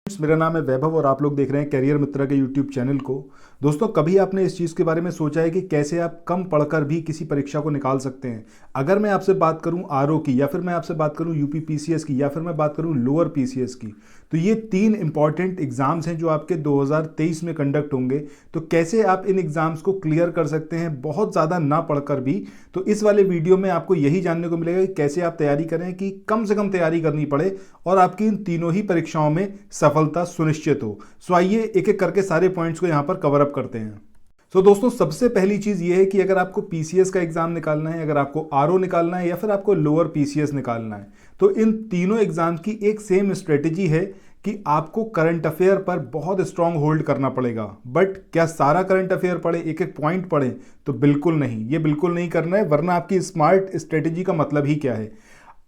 मेरा नाम है वैभव और आप लोग देख रहे हैं करियर मित्रा के यूट्यूब चैनल को। दोस्तों, कभी आपने इस चीज़ के बारे में सोचा है कि कैसे आप कम पढ़कर भी किसी परीक्षा को निकाल सकते हैं? अगर मैं आपसे बात करूं आरओ की, या फिर मैं आपसे बात करूं यूपी पीसीएस की, या फिर मैं बात करूं लोअर पीसीएस की, तो ये तीन इंपॉर्टेंट एग्जाम्स हैं जो आपके 2023 में कंडक्ट होंगे। तो कैसे आप इन एग्जाम्स को क्लियर कर सकते हैं बहुत ज़्यादा ना पढ़कर भी? तो इस वाले वीडियो में आपको यही जानने को मिलेगा कि कैसे आप तैयारी करें कि कम से कम तैयारी करनी पड़े और आपकी इन तीनों ही परीक्षाओं में सफलता सुनिश्चित हो। सो आइए एक एक करके सारे पॉइंट्स को यहाँ पर कवर अप करते हैं। दोस्तों, सबसे पहली चीज़ ये है कि अगर आपको पीसीएस का एग्जाम निकालना है, अगर आपको आरओ निकालना है, या फिर आपको लोअर पीसीएस निकालना है, तो इन तीनों एग्जाम की एक सेम स्ट्रेटेजी है कि आपको करंट अफेयर पर बहुत स्ट्रांग होल्ड करना पड़ेगा। बट क्या सारा करंट अफेयर पढ़े, एक एक पॉइंट पढ़े? तो बिल्कुल नहीं, ये बिल्कुल नहीं करना है, वरना आपकी स्मार्ट स्ट्रेटेजी का मतलब ही क्या है?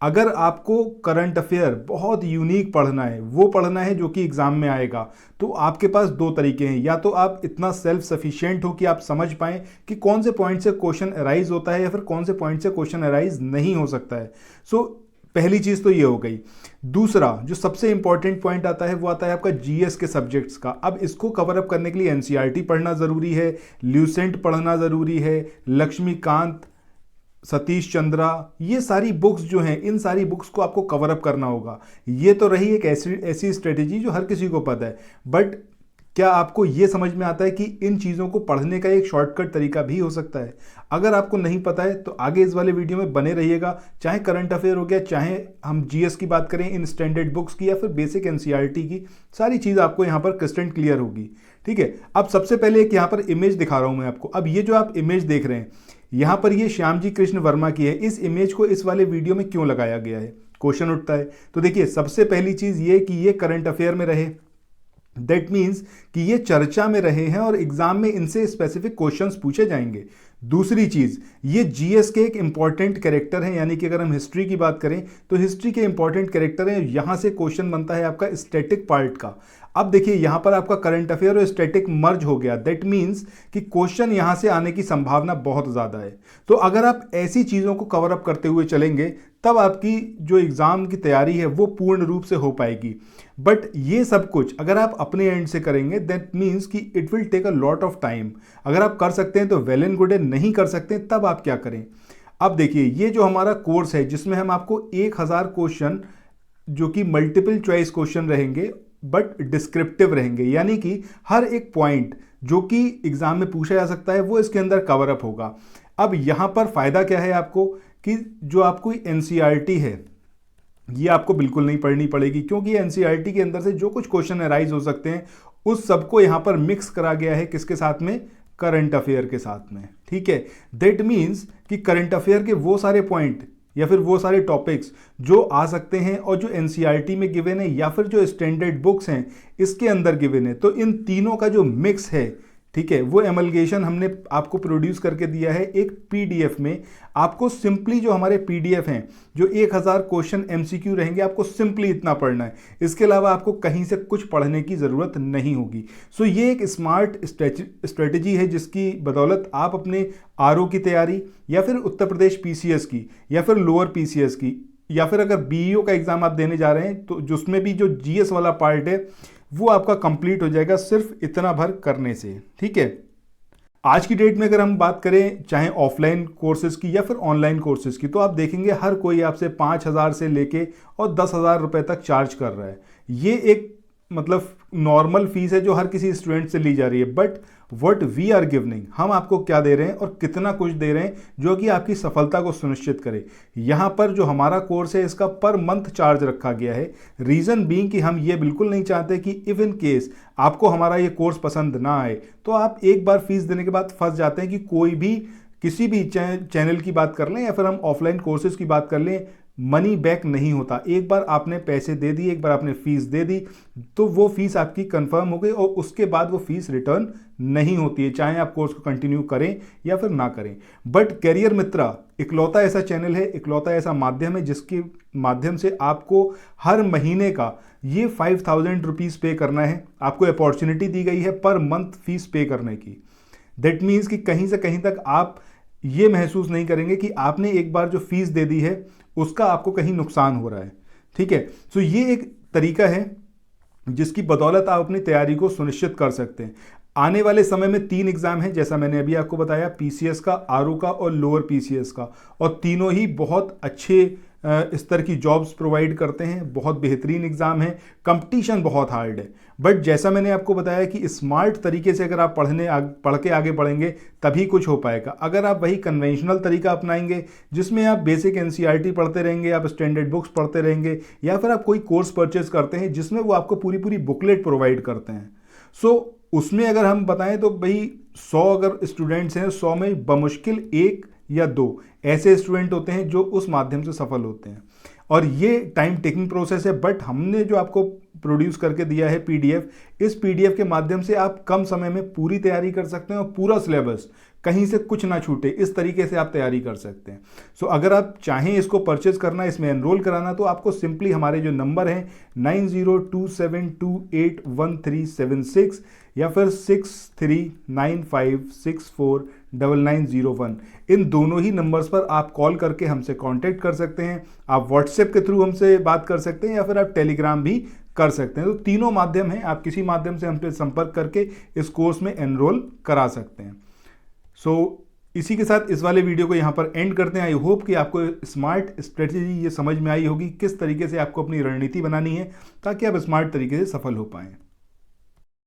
अगर आपको करंट अफेयर बहुत यूनिक पढ़ना है, वो पढ़ना है जो कि एग्जाम में आएगा, तो आपके पास दो तरीके हैं। या तो आप इतना सेल्फ सफिशिएंट हो कि आप समझ पाएं कि कौन से पॉइंट से क्वेश्चन अराइज होता है या फिर कौन से पॉइंट से क्वेश्चन अराइज नहीं हो सकता है। पहली चीज़ तो ये हो गई। दूसरा जो सबसे इंपॉर्टेंट पॉइंट आता है वो आता है आपका जीएस के सब्जेक्ट्स का। अब इसको कवर अप करने के लिए एनसीईआरटी पढ़ना ज़रूरी है, ल्यूसेंट पढ़ना ज़रूरी है, लक्ष्मीकांत, सतीश चंद्रा, ये सारी बुक्स जो हैं, इन सारी बुक्स को आपको कवर अप करना होगा। ये तो रही एक ऐसी स्ट्रेटेजी जो हर किसी को पता है। बट क्या आपको ये समझ में आता है कि इन चीज़ों को पढ़ने का एक शॉर्टकट तरीका भी हो सकता है? अगर आपको नहीं पता है तो आगे इस वाले वीडियो में बने रहिएगा। चाहे करंट अफेयर हो गया, चाहे हम जीएस की बात करें, इन स्टैंडर्ड बुक्स की, या फिर बेसिक एनसीईआरटी की, सारी चीज़ आपको यहाँ पर क्रिस्टल क्लियर होगी। ठीक है, अब सबसे पहले एक यहाँ पर इमेज दिखा रहा हूँ मैं आपको। अब ये जो आप इमेज देख रहे हैं यहाँ पर, ये श्याम जी कृष्ण वर्मा की है। इस इमेज को इस वाले वीडियो में क्यों लगाया गया है, क्वेश्चन उठता है। तो देखिए, सबसे पहली चीज़ ये कि ये करंट अफेयर में रहे, दैट मीन्स कि ये चर्चा में रहे हैं और एग्जाम में इनसे स्पेसिफिक क्वेश्चंस पूछे जाएंगे। दूसरी चीज, ये जीएस के एक इंपॉर्टेंट कैरेक्टर हैं, यानी कि अगर हम हिस्ट्री की बात करें तो हिस्ट्री के इंपॉर्टेंट कैरेक्टर हैं। यहां से क्वेश्चन बनता है आपका स्टैटिक पार्ट का। अब देखिए, यहां पर आपका करंट अफेयर और स्टैटिक मर्ज हो गया, दैट मीन्स कि क्वेश्चन यहां से आने की संभावना बहुत ज्यादा है। तो अगर आप ऐसी चीजों को कवर अप करते हुए चलेंगे तब आपकी जो एग्जाम की तैयारी है वो पूर्ण रूप से हो पाएगी। बट ये सब कुछ अगर आप अपने एंड से करेंगे, दैट मीन्स कि it will take a lot of time. अगर आप कर सकते हैं तो वेल एंड गुड है, नहीं कर सकते तब आप क्या करें? अब देखिए, ये जो हमारा कोर्स है जिसमें हम आपको 1000 क्वेश्चन जो कि मल्टीपल चॉइस क्वेश्चन रहेंगे बट डिस्क्रिप्टिव रहेंगे, यानी कि हर एक पॉइंट जो कि एग्जाम में पूछा जा सकता है वो इसके अंदर कवर अप होगा। अब यहां पर फायदा क्या है आपको कि जो आपको एनसीईआरटी है ये आपको बिल्कुल नहीं पढ़नी पड़ेगी, क्योंकि एनसीईआरटी के अंदर से जो कुछ क्वेश्चन अराइज हो सकते हैं उस सबको यहां पर मिक्स करा गया है। किसके साथ में? करंट अफेयर के साथ में। ठीक है, दैट मीन्स कि करंट अफेयर के वो सारे पॉइंट या फिर वो सारे टॉपिक्स जो आ सकते हैं और जो एनसीईआरटी में गिवन है या फिर जो स्टैंडर्ड बुक्स हैं इसके अंदर गिवन है, तो इन तीनों का जो मिक्स है, ठीक है, वो एमलगेशन हमने आपको प्रोड्यूस करके दिया है एक पीडीएफ में। आपको सिंपली जो हमारे पीडीएफ हैं, जो 1000 क्वेश्चन एमसीक्यू रहेंगे, आपको सिंपली इतना पढ़ना है। इसके अलावा आपको कहीं से कुछ पढ़ने की ज़रूरत नहीं होगी। ये एक स्मार्ट स्ट्रेटजी है जिसकी बदौलत आप अपने आरओ की तैयारी, या फिर उत्तर प्रदेश पीसीएस की, या फिर लोअर पीसीएस की, या फिर अगर बीईओ का एग्ज़ाम आप देने जा रहे हैं तो जिसमें भी जो जीएस वाला पार्ट है वो आपका कंप्लीट हो जाएगा सिर्फ इतना भर करने से। ठीक है, आज की डेट में अगर हम बात करें चाहे ऑफलाइन कोर्सेज की या फिर ऑनलाइन कोर्सेज की, तो आप देखेंगे हर कोई आपसे 5000 से लेके और 10,000 रुपए तक चार्ज कर रहा है। ये एक मतलब नॉर्मल फीस है जो हर किसी स्टूडेंट से ली जा रही है। But what we are giving, हम आपको क्या दे रहे हैं और कितना कुछ दे रहे हैं जो कि आपकी सफलता को सुनिश्चित करे। यहाँ पर जो हमारा कोर्स है इसका पर मंथ चार्ज रखा गया है। रीज़न बीइंग कि हम ये बिल्कुल नहीं चाहते कि इफ इन केस आपको हमारा ये कोर्स पसंद ना आए तो आप एक बार फीस देने के बाद फंस जाते हैं कि कोई भी किसी भी चैनल की बात कर लें या फिर हम ऑफलाइन कोर्सेज की बात कर लें, मनी बैक नहीं होता। एक बार आपने पैसे दे दिए, एक बार आपने फीस दे दी तो वो फीस आपकी कंफर्म हो गई और उसके बाद वो फीस रिटर्न नहीं होती है, चाहे आप कोर्स को कंटिन्यू करें या फिर ना करें। बट करियर मित्रा इकलौता ऐसा चैनल है, इकलौता ऐसा माध्यम है जिसके माध्यम से आपको हर महीने का ये 5000 रुपीज़ पे करना है। आपको अपॉर्चुनिटी दी गई है पर मंथ फीस पे करने की। दैट मीन्स कि कहीं से कहीं तक आप ये महसूस नहीं करेंगे कि आपने एक बार जो फीस दे दी है उसका आपको कहीं नुकसान हो रहा है। ठीक है, ये एक तरीका है जिसकी बदौलत आप अपनी तैयारी को सुनिश्चित कर सकते हैं। आने वाले समय में 3 एग्जाम हैं, जैसा मैंने अभी आपको बताया, पीसीएस का, आरओ का और लोअर पीसीएस का, और तीनों ही बहुत अच्छे स्तर की जॉब्स प्रोवाइड करते हैं। बहुत बेहतरीन एग्जाम है, कंपटीशन बहुत हार्ड है, बट जैसा मैंने आपको बताया कि स्मार्ट तरीके से अगर आप पढ़ के आगे बढ़ेंगे तभी कुछ हो पाएगा। अगर आप वही कन्वेंशनल तरीका अपनाएंगे जिसमें आप बेसिक एनसीईआरटी पढ़ते रहेंगे, आप स्टैंडर्ड बुक्स पढ़ते रहेंगे, या फिर आप कोई कोर्स परचेज करते हैं जिसमें वो आपको पूरी पूरी बुकलेट प्रोवाइड करते हैं, सो उसमें अगर हम बताएं तो भाई 100 अगर स्टूडेंट्स हैं, 100 में बमुश्किल 1 या 2 ऐसे स्टूडेंट होते हैं जो उस माध्यम से सफल होते हैं। और ये टाइम टेकिंग प्रोसेस है, बट हमने जो आपको प्रोड्यूस करके दिया है पीडीएफ, इस पीडीएफ के माध्यम से आप कम समय में पूरी तैयारी कर सकते हैं और पूरा सिलेबस, कहीं से कुछ ना छूटे, इस तरीके से आप तैयारी कर सकते हैं। सो अगर आप चाहें इसको परचेज करना, इसमें एनरोल कराना, तो आपको सिंपली हमारे जो नंबर हैं 9027281376 या फिर 6395649901, इन दोनों ही नंबर्स पर आप कॉल करके हमसे कांटेक्ट कर सकते हैं। आप व्हाट्सएप के थ्रू हमसे बात कर सकते हैं या फिर आप टेलीग्राम भी कर सकते हैं। तो तीनों माध्यम हैं, आप किसी माध्यम से हमसे संपर्क करके इस कोर्स में एनरोल करा सकते हैं। इसी के साथ इस वाले वीडियो को यहाँ पर एंड करते हैं। आई होप कि आपको स्मार्ट स्ट्रेटेजी ये समझ में आई होगी, किस तरीके से आपको अपनी रणनीति बनानी है ताकि आप स्मार्ट तरीके से सफल हो पाएं।